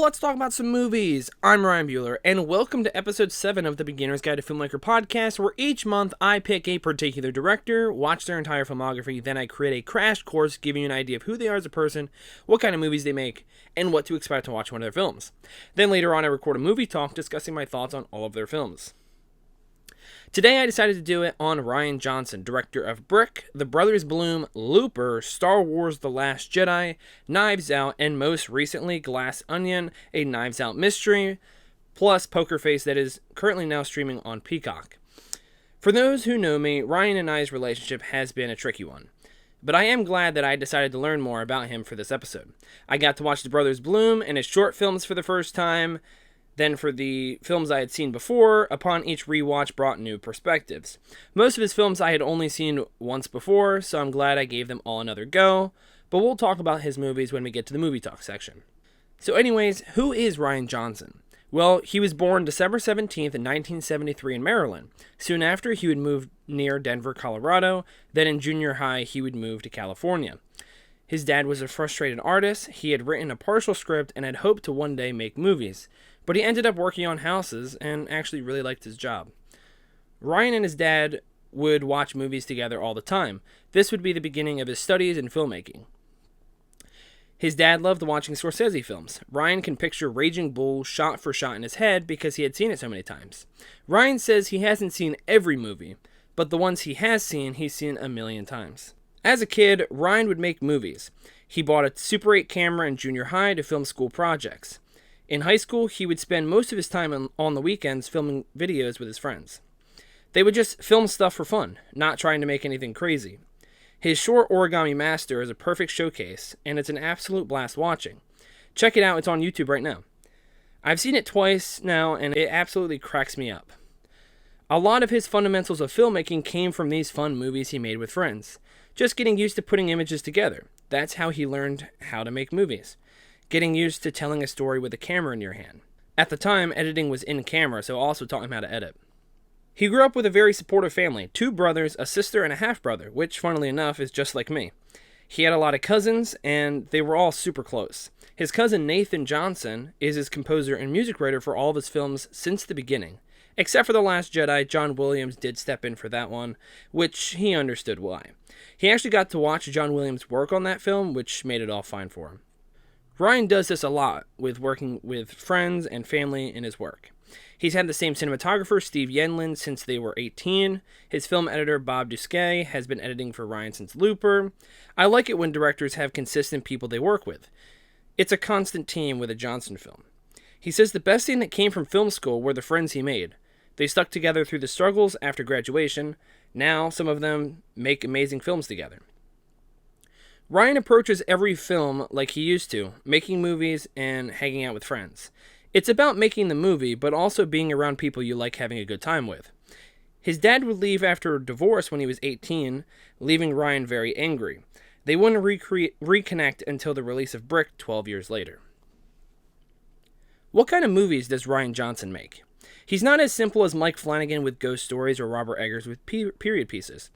let's talk about some movies. I'm Ryan Buehler, and welcome to episode 7 of the Beginner's Guide to Filmmaker podcast, where each month I pick a particular director, watch their entire filmography, then I create a crash course giving you an idea of who they are as a person, what kind of movies they make, and what to expect to watch one of their films. Then later on I record a movie talk discussing my thoughts on all of their films. Today I decided to do it on Rian Johnson, director of Brick, The Brothers Bloom, Looper, Star Wars The Last Jedi, Knives Out, and most recently Glass Onion, a Knives Out mystery, plus Poker Face that is currently now streaming on Peacock. For those who know me, Ryan and I's relationship has been a tricky one, but I am glad that I decided to learn more about him for this episode. I got to watch The Brothers Bloom and his short films for the first time. Then for the films I had seen before, upon each rewatch brought new perspectives. Most of his films I had only seen once before, so I'm glad I gave them all another go, but we'll talk about his movies when we get to the movie talk section. So anyways, who is Rian Johnson? Well, he was born December 17th in 1973 in Maryland. Soon after, he would move near Denver, Colorado. Then in junior high, he would move to California. His dad was a frustrated artist. He had written a partial script and had hoped to one day make movies. But he ended up working on houses and actually really liked his job. Ryan and his dad would watch movies together all the time. This would be the beginning of his studies in filmmaking. His dad loved watching Scorsese films. Ryan can picture Raging Bull shot for shot in his head because he had seen it so many times. Ryan says he hasn't seen every movie, but the ones he has seen, he's seen a million times. As a kid, Ryan would make movies. He bought a Super 8 camera in junior high to film school projects. In high school, he would spend most of his time on the weekends filming videos with his friends. They would just film stuff for fun, not trying to make anything crazy. His short Origami Master is a perfect showcase, and it's an absolute blast watching. Check it out, it's on YouTube right now. I've seen it twice now, and it absolutely cracks me up. A lot of his fundamentals of filmmaking came from these fun movies he made with friends. Just getting used to putting images together. That's how he learned how to make movies. Getting used to telling a story with a camera in your hand. At the time, editing was in camera, so also taught him how to edit. He grew up with a very supportive family, 2 brothers, a sister, and a half-brother, which, funnily enough, is just like me. He had a lot of cousins, and they were all super close. His cousin Nathan Johnson is his composer and music writer for all of his films since the beginning. Except for The Last Jedi, John Williams did step in for that one, which he understood why. He actually got to watch John Williams work on that film, which made it all fine for him. Ryan does this a lot with working with friends and family in his work. He's had the same cinematographer, Steve Yenlin, since they were 18. His film editor, Bob Duskay, has been editing for Ryan since Looper. I like it when directors have consistent people they work with. It's a constant team with a Johnson film. He says the best thing that came from film school were the friends he made. They stuck together through the struggles after graduation. Now, some of them make amazing films together. Ryan approaches every film like he used to, making movies and hanging out with friends. It's about making the movie, but also being around people you like having a good time with. His dad would leave after a divorce when he was 18, leaving Ryan very angry. They wouldn't reconnect until the release of Brick 12 years later. What kind of movies does Rian Johnson make? He's not as simple as Mike Flanagan with ghost stories or Robert Eggers with period pieces.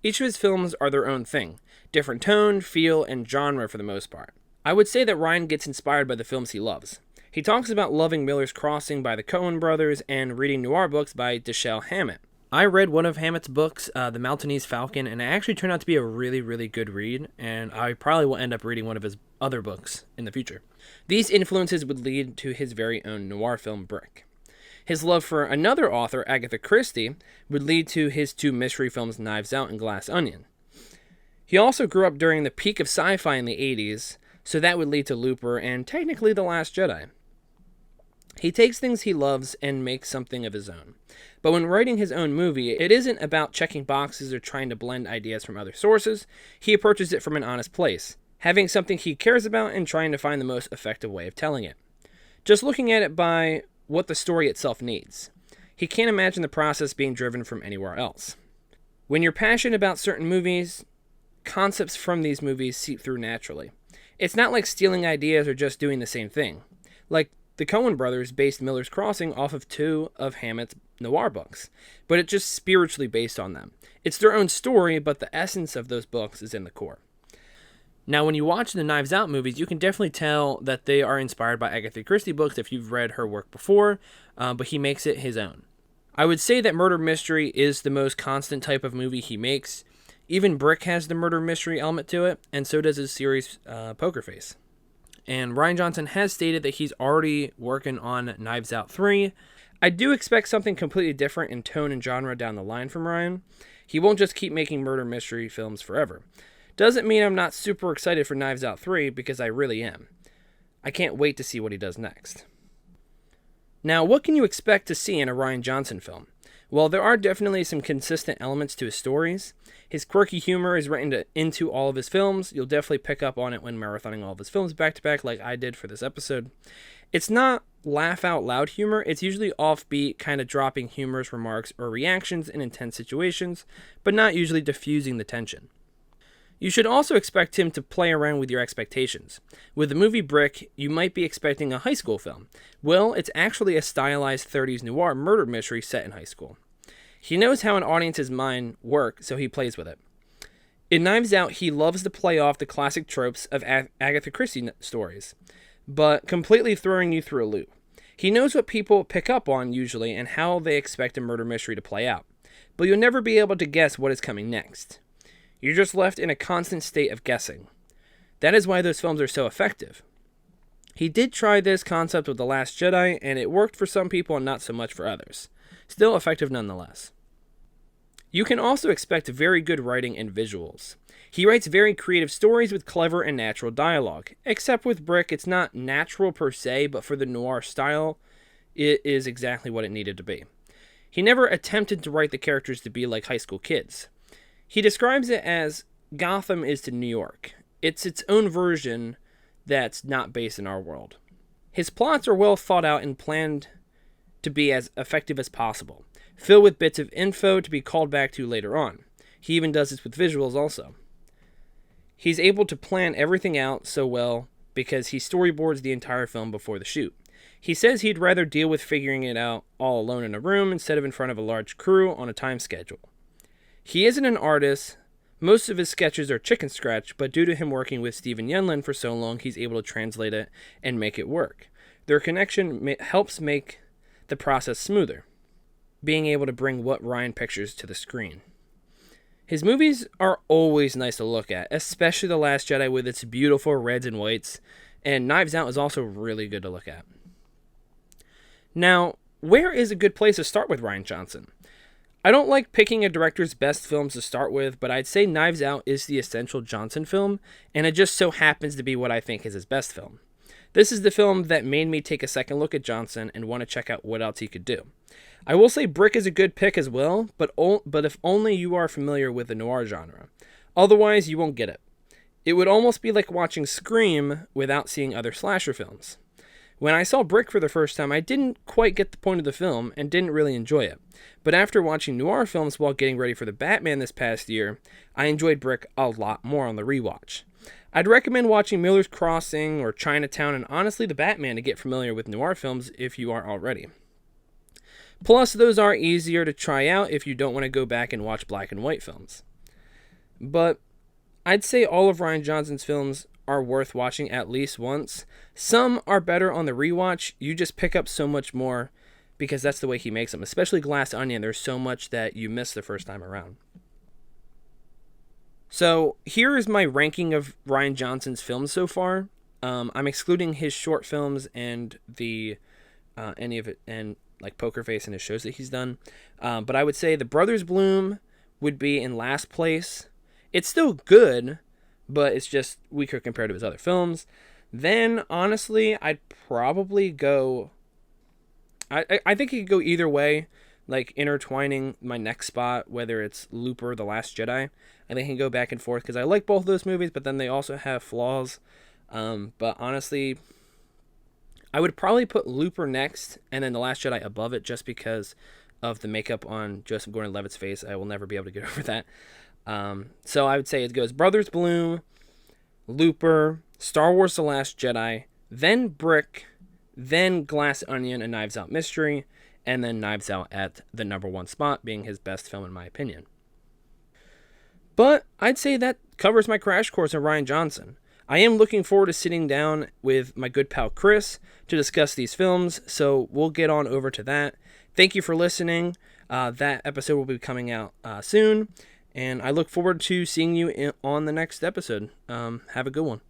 Each of his films are their own thing. Different tone, feel, and genre for the most part. I would say that Ryan gets inspired by the films he loves. He talks about loving Miller's Crossing by the Coen brothers and reading noir books by Dashiell Hammett. I read one of Hammett's books, The Maltese Falcon, and it actually turned out to be a really, really good read, and I probably will end up reading one of his other books in the future. These influences would lead to his very own noir film, Brick. His love for another author, Agatha Christie, would lead to his 2 mystery films, Knives Out and Glass Onion. He also grew up during the peak of sci-fi in the 80s, so that would lead to Looper and technically The Last Jedi. He takes things he loves and makes something of his own. But when writing his own movie, it isn't about checking boxes or trying to blend ideas from other sources. He approaches it from an honest place, having something he cares about and trying to find the most effective way of telling it. Just looking at it by what the story itself needs. He can't imagine the process being driven from anywhere else. When you're passionate about certain movies, concepts from these movies seep through naturally. It's not like stealing ideas or just doing the same thing. Like the Coen brothers based Miller's Crossing off of 2 of Hammett's noir books, but it's just spiritually based on them. It's their own story, but the essence of those books is in the core. Now, when you watch the Knives Out movies, you can definitely tell that they are inspired by Agatha Christie books if you've read her work before, but he makes it his own. I would say that murder mystery is the most constant type of movie he makes. Even Brick has the murder mystery element to it, and so does his series Poker Face. And Rian Johnson has stated that he's already working on Knives Out 3. I do expect something completely different in tone and genre down the line from Rian. He won't just keep making murder mystery films forever. Doesn't mean I'm not super excited for Knives Out 3, because I really am. I can't wait to see what he does next. Now, what can you expect to see in a Rian Johnson film? Well, there are definitely some consistent elements to his stories. His quirky humor is written into all of his films. You'll definitely pick up on it when marathoning all of his films back-to-back like I did for this episode. It's not laugh-out-loud humor. It's usually offbeat, kind of dropping humorous remarks or reactions in intense situations, but not usually diffusing the tension. You should also expect him to play around with your expectations. With the movie Brick, you might be expecting a high school film. Well, it's actually a stylized 30s noir murder mystery set in high school. He knows how an audience's mind works, so he plays with it. In Knives Out, he loves to play off the classic tropes of Agatha Christie stories, but completely throwing you through a loop. He knows what people pick up on usually and how they expect a murder mystery to play out, but you'll never be able to guess what is coming next. You're just left in a constant state of guessing. That is why those films are so effective. He did try this concept with The Last Jedi, and it worked for some people and not so much for others. Still effective nonetheless. You can also expect very good writing and visuals. He writes very creative stories with clever and natural dialogue. Except with Brick, it's not natural per se, but for the noir style, it is exactly what it needed to be. He never attempted to write the characters to be like high school kids. He describes it as Gotham is to New York. It's its own version that's not based in our world. His plots are well thought out and planned to be as effective as possible, filled with bits of info to be called back to later on. He even does this with visuals also. He's able to plan everything out so well because he storyboards the entire film before the shoot. He says he'd rather deal with figuring it out all alone in a room instead of in front of a large crew on a time schedule. He isn't an artist. Most of his sketches are chicken scratch, but due to him working with Steven Yeunlin for so long, he's able to translate it and make it work. Their connection helps make the process smoother, being able to bring what Rian pictures to the screen. His movies are always nice to look at, especially The Last Jedi with its beautiful reds and whites, and Knives Out is also really good to look at. Now, where is a good place to start with Rian Johnson? I don't like picking a director's best films to start with, but I'd say Knives Out is the essential Johnson film, and it just so happens to be what I think is his best film. This is the film that made me take a second look at Johnson and want to check out what else he could do. I will say Brick is a good pick as well, but if only you are familiar with the noir genre. Otherwise, you won't get it. It would almost be like watching Scream without seeing other slasher films. When I saw Brick for the first time, I didn't quite get the point of the film and didn't really enjoy it. But after watching noir films while getting ready for the Batman this past year, I enjoyed Brick a lot more on the rewatch. I'd recommend watching Miller's Crossing or Chinatown and honestly the Batman to get familiar with noir films if you aren't already. Plus, those are easier to try out if you don't want to go back and watch black and white films. But I'd say all of Rian Johnson's films are worth watching at least once. Some are better on the rewatch. You just pick up so much more because that's the way he makes them. Especially Glass Onion, there's so much that you miss the first time around. So here is my ranking of Rian Johnson's films so far. I'm excluding his short films and the any of it and like Poker Face and his shows that he's done. But I would say The Brothers Bloom would be in last place. It's still good, but it's just weaker compared to his other films. Then, honestly, I'd probably go... I think it could go either way, like intertwining my next spot, whether it's Looper or The Last Jedi. I think I can go back and forth, because I like both of those movies, but then they also have flaws. But honestly, I would probably put Looper next, and then The Last Jedi above it, just because of the makeup on Joseph Gordon-Levitt's face. I will never be able to get over that. So I would say it goes Brothers Bloom, Looper, Star Wars The Last Jedi, then Brick, then Glass Onion and Knives Out Mystery, and then Knives Out at the number one spot, being his best film in my opinion. But I'd say that covers my crash course on Rian Johnson. I am looking forward to sitting down with my good pal Chris to discuss these films, so we'll get on over to that. Thank you for listening. That episode will be coming out soon, and I look forward to seeing you on the next episode. Have a good one.